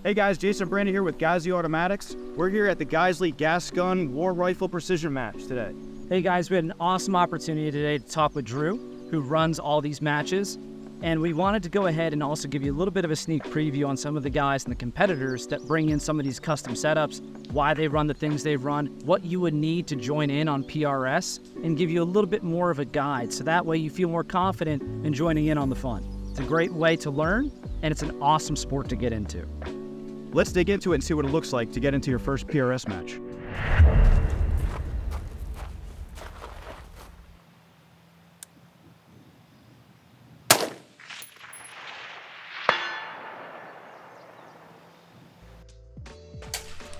Hey guys, Jason Brandon here with Geissele Automatics. We're here at the Geissele Gas Gun War Rifle Precision Match today. Hey guys, we had an awesome opportunity today to talk with Drew, who runs all these matches. And we wanted to go ahead and also give you a little bit of a sneak preview on some of the guys and the competitors that bring in some of these custom setups, why they run the things they run, what you would need to join in on PRS, and give you a little bit more of a guide. So that way you feel more confident in joining in on the fun. It's a great way to learn, and it's an awesome sport to get into. Let's dig into it and see what it looks like to get into your first PRS match.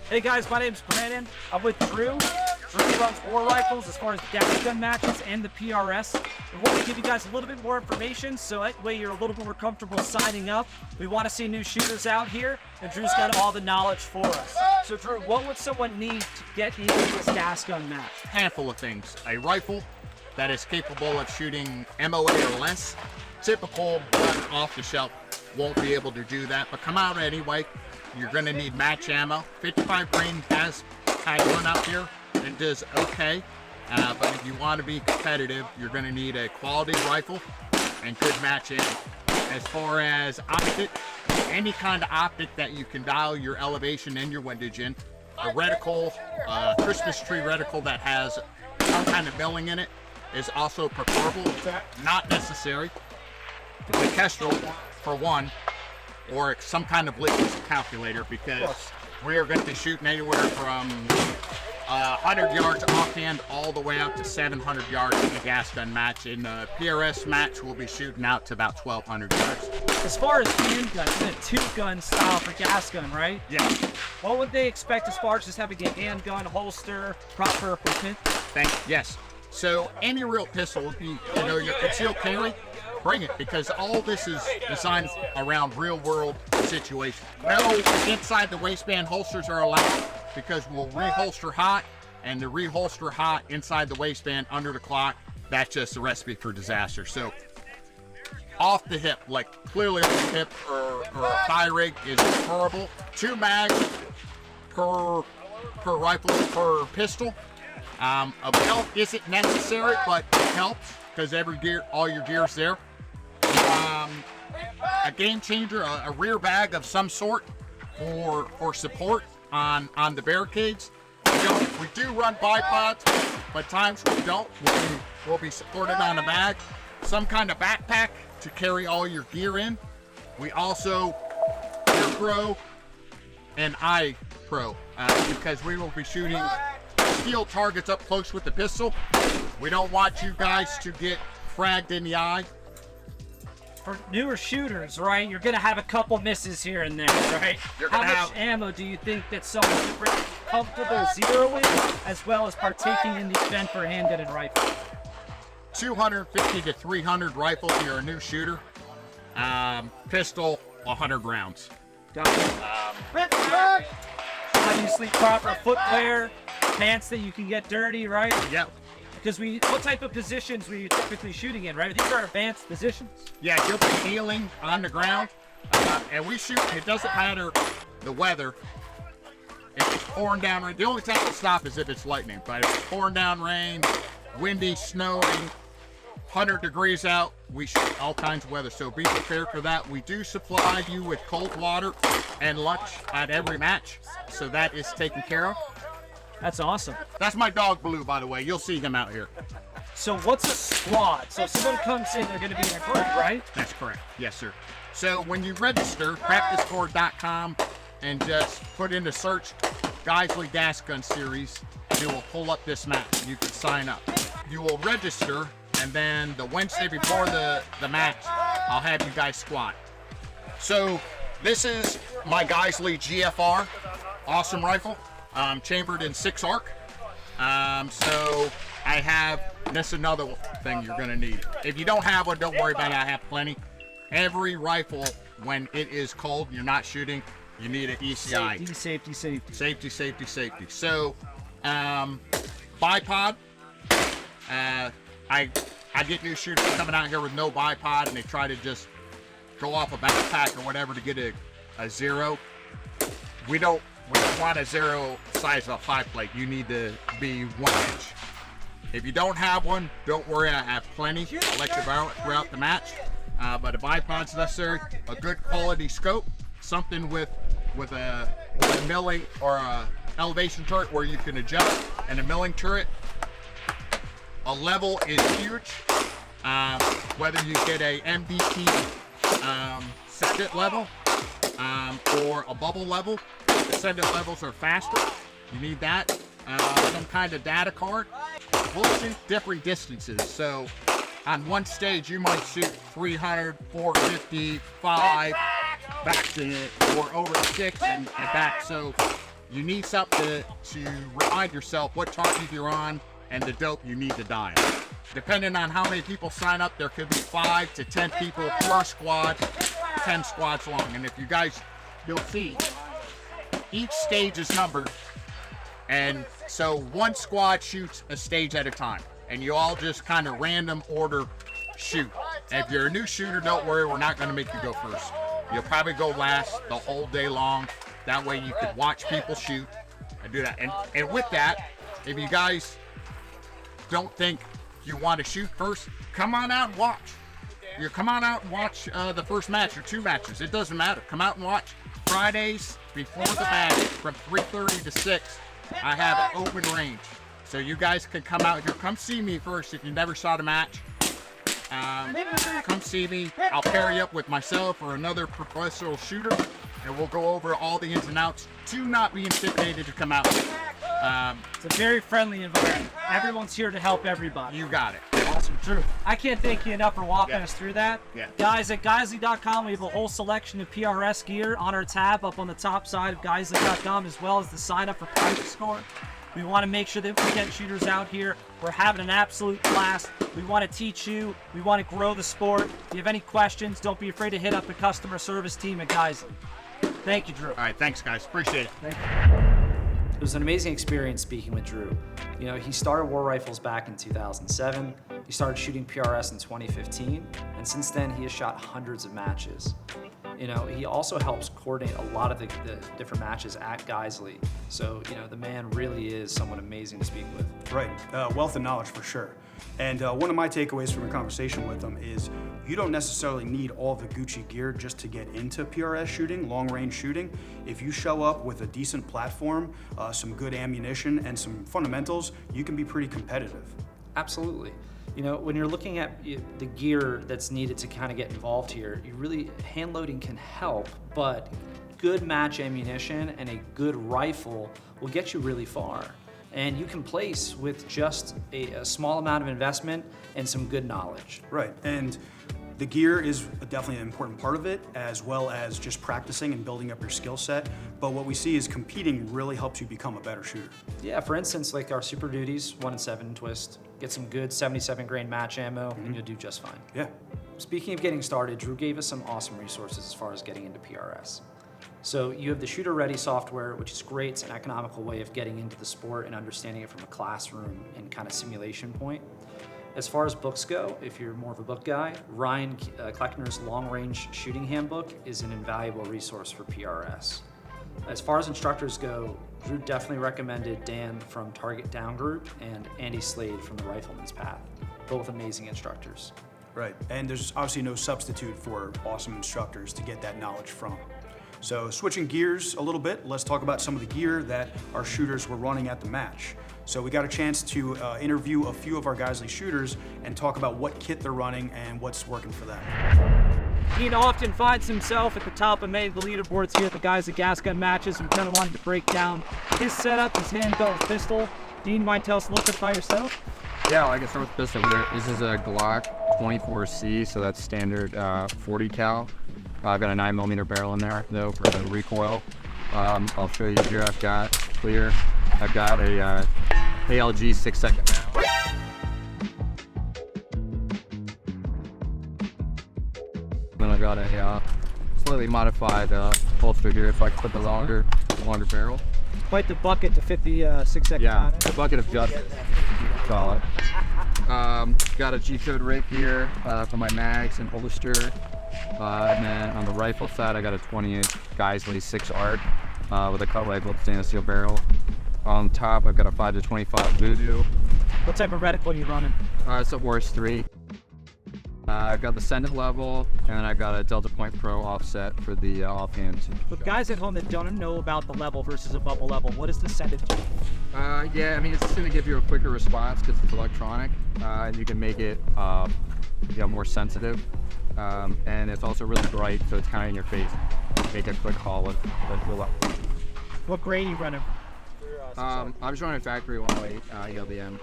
Hey guys, my name's Brandon. I'm with Drew. Drew runs War Rifles as far as the gas gun matches and the PRS. We want to give you guys a little bit more information so that way you're a little bit more comfortable signing up. We want to see new shooters out here, and Drew's got all the knowledge for us. So Drew, what would someone need to get into this gas gun match? Handful of things. A rifle that is capable of shooting MOA or less. Typical gun off the shelf won't be able to do that, but come out anyway. You're going to need match ammo. 55 grain has had one up here and does okay, but if you want to be competitive, you're going to need a quality rifle and good match ammo. As far as optic, any kind of optic that you can dial your elevation and your windage in. A reticle, Christmas tree reticle that has some kind of milling in it is also preferable. Not necessary. The Kestrel, for one, or some kind of litmus calculator, because we are going to be shooting anywhere from 100 yards offhand all the way out to 700 yards in a gas gun match. In a PRS match, we'll be shooting out to about 1,200 yards. As far as handgun, it's a two-gun style for gas gun, right? Yeah. What would they expect as far as just having a handgun, holster, proper equipment? Yes. So any real pistol, your concealed carry, bring it, because all this is designed around real-world situations. No inside the waistband holsters are allowed, because we'll reholster hot, and to reholster hot inside the waistband under the clock, that's just a recipe for disaster. So off the hip, like clearly off the hip or a thigh rig is preferable. 2 mags per rifle, per pistol. A belt isn't necessary, but it helps because all your gear's there. A game changer, a rear bag of some sort for support on the barricades. We do run bipods, but times we don't. We'll be supported on a bag. Some kind of backpack to carry all your gear in. We also Ear Pro and Eye Pro because we will be shooting steel targets up close with the pistol. We don't want you guys to get fragged in the eye. For newer shooters, right, you're going to have a couple misses here and there, right? How much ammo do you think that someone should bring comfortable zeroing as well as partaking in the event for handgun and rifle? 250 to 300 rifles if you're a new shooter. Pistol, 100 rounds. Obviously, proper footwear, pants that you can get dirty, right? Yep. Because what type of positions were you typically shooting in, right? These are advanced positions. Yeah, you'll be kneeling on the ground, and we shoot. It doesn't matter the weather. If it's pouring down rain, the only time to stop is if it's lightning. But if it's pouring down rain, windy, snowing, 100 degrees out, we shoot all kinds of weather. So be prepared for that. We do supply you with cold water and lunch at every match, so that is taken care of. That's awesome. That's my dog Blue, by the way. You'll see him out here. So what's a squad? So if someone comes in, they're going to be in a group, right? That's correct. Yes, sir. So when you register, practiceboard.com, and just put in the search Geissele Gas Gun Series, you will pull up this match. You can sign up. You will register, and then the Wednesday before the match, I'll have you guys squat. So this is my Geissele GFR. Awesome rifle. Chambered in 6 arc. So I have, that's another thing you're going to need. If you don't have one, don't worry about it. I have plenty. Every rifle, when it is cold, you're not shooting, you need an ECI. Safety. So, bipod. I get new shooters coming out here with no bipod, and they try to just go off a backpack or whatever to get a zero. we don't want a zero size of 5 plate. You need to be 1 inch. If you don't have one, don't worry, I have plenty. I'll let you borrow it throughout the match. But a bipod's necessary, a good quality scope, something with a milling or a elevation turret where you can adjust, and a milling turret. A level is huge. Whether you get a MDT second level or a bubble level, ascendant levels are faster. You need that. Some kind of data card. We'll shoot different distances. So on one stage, you might shoot 300, 450, 5, back to or over 6 and back. So you need something to remind yourself what target you're on and the dope you need to dial. Depending on how many people sign up, there could be 5 to 10 people per squad, 10 squads long. And if you guys, you'll see, each stage is numbered. And so one squad shoots a stage at a time. And you all just kind of random order shoot. If you're a new shooter, don't worry, we're not going to make you go first. You'll probably go last the whole day long. That way you can watch people shoot and do that. And with that, if you guys don't think you want to shoot first, come on out and watch. You come on out and watch the first match or 2 matches. It doesn't matter. Come out and watch. Fridays before the match from 3:30 to 6, I have an open range. So you guys can come out here. Come see me first if you never saw the match. Come see me. I'll pair you up with myself or another professional shooter, and we'll go over all the ins and outs. Do not be intimidated to come out. It's a very friendly environment. Everyone's here to help everybody. You got it. Awesome, Drew. I can't thank you enough for walking us through that. Yeah. Guys, at Geisley.com, we have a whole selection of PRS gear on our tab up on the top side of Geisley.com, as well as the sign up for Private Score. We want to make sure that we get shooters out here. We're having an absolute blast. We want to teach you. We want to grow the sport. If you have any questions, don't be afraid to hit up the customer service team at Geisley. Thank you, Drew. All right, thanks, guys. Appreciate it. Thank you. It was an amazing experience speaking with Drew. You know, he started War Rifles back in 2007. He started shooting PRS in 2015, and since then he has shot hundreds of matches. You know, he also helps coordinate a lot of the different matches at Geisley. So, you know, the man really is someone amazing to speak with. Right, wealth of knowledge for sure. And one of my takeaways from a conversation with him is you don't necessarily need all the Gucci gear just to get into PRS shooting, long range shooting. If you show up with a decent platform, some good ammunition, and some fundamentals, you can be pretty competitive. Absolutely. You know, when you're looking at the gear that's needed to kind of get involved here, hand loading can help, but good match ammunition and a good rifle will get you really far. And you can place with just a small amount of investment and some good knowledge. Right, and the gear is definitely an important part of it, as well as just practicing and building up your skill set. But what we see is competing really helps you become a better shooter. Yeah, for instance, like our Super Duties 1-7 twist, get some good 77 grain match ammo, and you'll do just fine. Yeah. Speaking of getting started, Drew gave us some awesome resources as far as getting into PRS. So you have the Shooter Ready software, which is great. It's an economical way of getting into the sport and understanding it from a classroom and kind of simulation point. As far as books go, if you're more of a book guy, Ryan Kleckner's Long Range Shooting Handbook is an invaluable resource for PRS. As far as instructors go, Drew definitely recommended Dan from Target Down Group and Andy Slade from the Rifleman's Path. Both amazing instructors. Right, and there's obviously no substitute for awesome instructors to get that knowledge from. So switching gears a little bit, let's talk about some of the gear that our shooters were running at the match. So we got a chance to interview a few of our Geisley shooters and talk about what kit they're running and what's working for them. Dean often finds himself at the top of many of the leaderboards here at the Geisley Gas Gun matches. We kind of wanted to break down his setup, his handgun pistol. Dean, you mind tell us a little bit about yourself? Yeah, I can start with this over there. This is a Glock 24C, so that's standard 40 cal. I've got a 9mm barrel in there though for the recoil. I'll show you here. I've got clear. I've got a ALG 6-second round. Then I've got a slightly modified holster here, so I can put the longer barrel. Quite the bucket to fit the 6-second Yeah, round. a bucket of just solid. Got a G-code rig here for my mags and holster. And then on the rifle side, I got a 20-inch Geisley 6 Arc with a cut-away stainless steel barrel. On top, I've got a 5-25 Voodoo. What type of reticle are you running? It's a Horse 3. I've got the Sendit level, and then I've got a Delta Point Pro offset for the offhand. But guys at home that don't know about the level versus a bubble level, what does the Sendit do? Yeah, I mean, it's going to give you a quicker response because it's electronic. And you can make it more sensitive. And it's also really bright, so it's kind of in your face. Make a quick call with the level. What grain are you running? I'm just running factory 108 ELBM.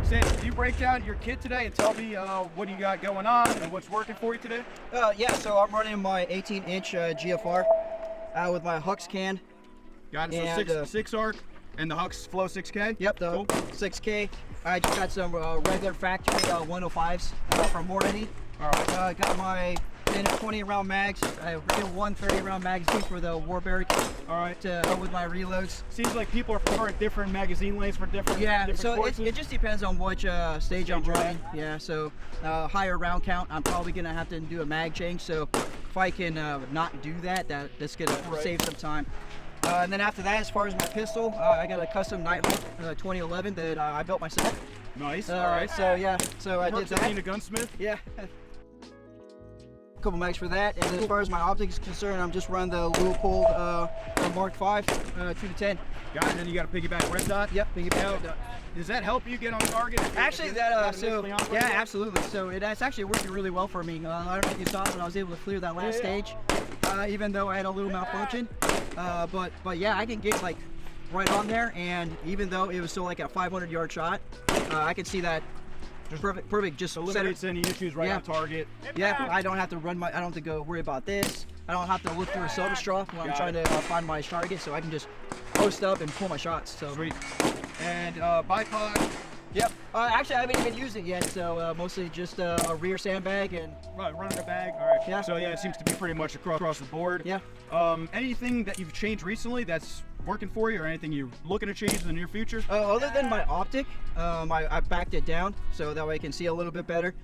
Sandy, can you break down your kit today and tell me what you got going on and what's working for you today? Yeah, so I'm running my 18-inch GFR with my Hux can. Got it. And, So six arc and the Hux Flow 6K? Yep, the Cool. 6K. I just got some regular factory 105s from Morretti. All right. Got my 20 round mags. I did one 30 round magazine for the Warbear All right. to help with my reloads. Seems like people are preferring different magazine lengths for different So courses. it just depends on which stage I'm running. Yeah, so higher round count, I'm probably gonna have to do a mag change. So if I can not do that, that's gonna save some time. And then after that, as far as my pistol, I got a custom Nightlight 2011 that I built myself. Nice. All right. So yeah, so I did Works at that. being a gunsmith. Yeah. Couple mags for that, and as far as my optics is concerned, I'm just running the Leupold Mark 5 2 to 10. Got it. And then you got a piggyback red dot. Yep, piggyback. Does that help you get on target? Actually, Is that initially on target? yeah, absolutely. So it's actually working really well for me. I don't know if you saw it, but I was able to clear that last stage, even though I had a little malfunction. But yeah, I can get like right on there, and even though it was still like a 500-yard shot, I can see that. Perfect. Just Eliminates any issues right Yeah. on target. Yeah, I don't have to I don't have to go worry about this. I don't have to look through a soda straw when I'm trying to find my target, so I can just post up and pull my shots. So. Sweet. And bipod. Yep. Actually, I haven't even used it yet, so mostly just a rear sandbag and. Right, running a bag. All right. Yeah. So yeah, it seems to be pretty much across the board. Yeah. Anything that you've changed recently that's working for you, or anything you're looking to change in the near future? Other than my optic, I backed it down so that way I can see a little bit better.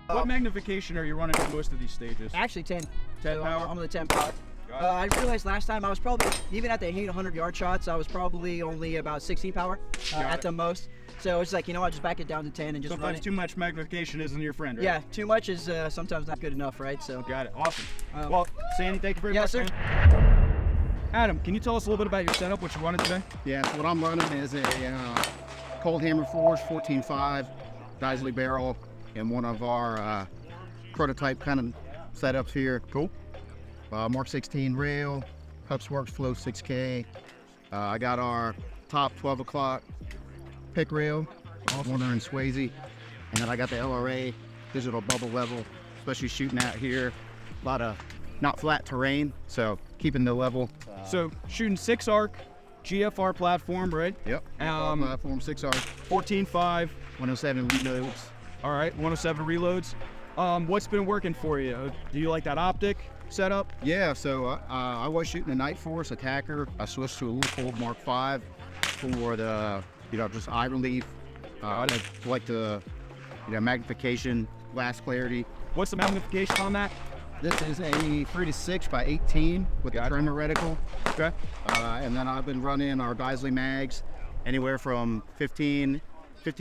What magnification are you running for most of these stages? Actually 10. 10 So power? I'm on the 10 power. I realized last time I was probably, even at the 800-yard shots, I was probably only about 16 power at the most. So it's like, you know what, just back it down to 10 and just run Sometimes it. too much magnification isn't your friend, right? Yeah, too much is sometimes not good enough, right? So. Got it. Awesome. Well, Sandy, thank you very Yes, much. sir. Man. Adam, can you tell us a little bit about your setup, what you're running today? Yeah, so what I'm running is a Cold Hammer Force 14.5 Geisley barrel in one of our prototype kind of setups here. Cool. Mark 16 rail, Hupsworks Flow 6K. I got our top 12 o'clock pick rail, Warner and Swayze, and then I got the LRA digital bubble level, especially shooting out here. A lot of not flat terrain, so keeping the level. So shooting 6 arc, GFR platform, right? Yep. Platform 6R, 14.5. 107 reloads. All right, 107 reloads. What's been working for you? Do you like that optic setup? Yeah, so I was shooting a Night Force Attacker. I switched to a Leupold Mark 5 for the, just eye relief. I like the, magnification, glass clarity. What's the magnification on that? This is a 3-6 by 18 with a trimmer reticle. Okay. And then I've been running our Geisley mags, anywhere from 15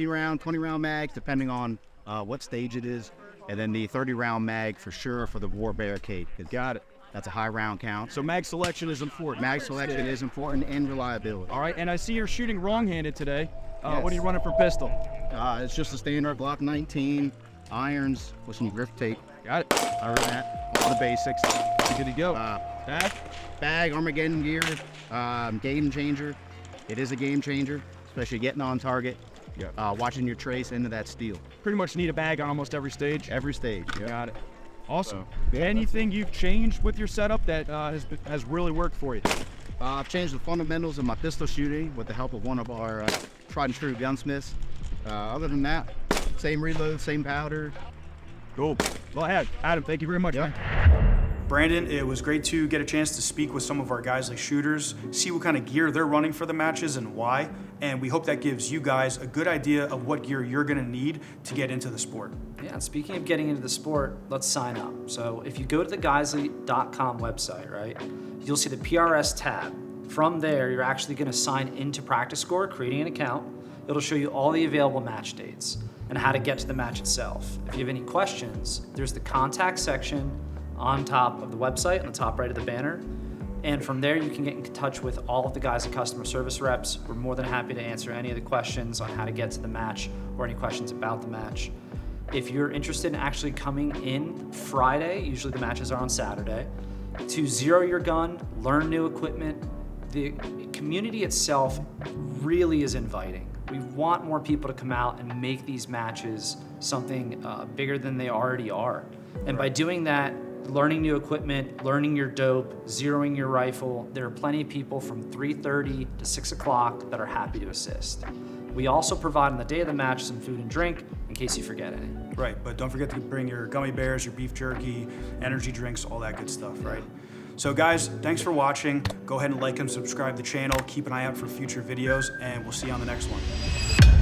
round, 20 round mags, depending on what stage it is. And then the 30 round mag for sure for the War Barricade. Got it. That's a high round count. So mag selection is important. Mag selection is important, and reliability. All right, and I see you're shooting wrong-handed today. Yes. What are you running for pistol? It's just a standard Glock 19 irons with some grip tape. Got it. Other than that, all the basics. Good to go. Bag, Armageddon gear, game changer. It is a game changer, especially getting on target. Watching your trace into that steel. Pretty much need a bag on almost every stage. Every stage. Yep. Got it. Awesome. Anything you've changed with your setup that has really worked for you? I've changed the fundamentals of my pistol shooting with the help of one of our tried and true gunsmiths. Other than that, same reload, same powder. Cool. Well, Adam, thank you very much. Yep. Man. Brandon, it was great to get a chance to speak with some of our Geisley shooters, see what kind of gear they're running for the matches and why, and we hope that gives you guys a good idea of what gear you're going to need to get into the sport. Yeah, and speaking of getting into the sport, let's sign up. So if you go to the Geisley.com website, right, you'll see the PRS tab. From there, you're actually going to sign into Practice Score, creating an account. It'll show you all the available match dates and how to get to the match itself. If you have any questions, there's the contact section on top of the website, on the top right of the banner. And from there, you can get in touch with all of the guys at customer service reps. We're more than happy to answer any of the questions on how to get to the match or any questions about the match. If you're interested in actually coming in Friday, usually the matches are on Saturday, to zero your gun, learn new equipment, the community itself really is inviting. We want more people to come out and make these matches something bigger than they already are. And by doing that, learning new equipment, learning your dope, zeroing your rifle, there are plenty of people from 3:30 to 6 o'clock that are happy to assist. We also provide on the day of the match some food and drink in case you forget any. Right, but don't forget to bring your gummy bears, your beef jerky, energy drinks, all that good stuff, right? So guys, thanks for watching. Go ahead and like and subscribe the channel. Keep an eye out for future videos, and we'll see you on the next one.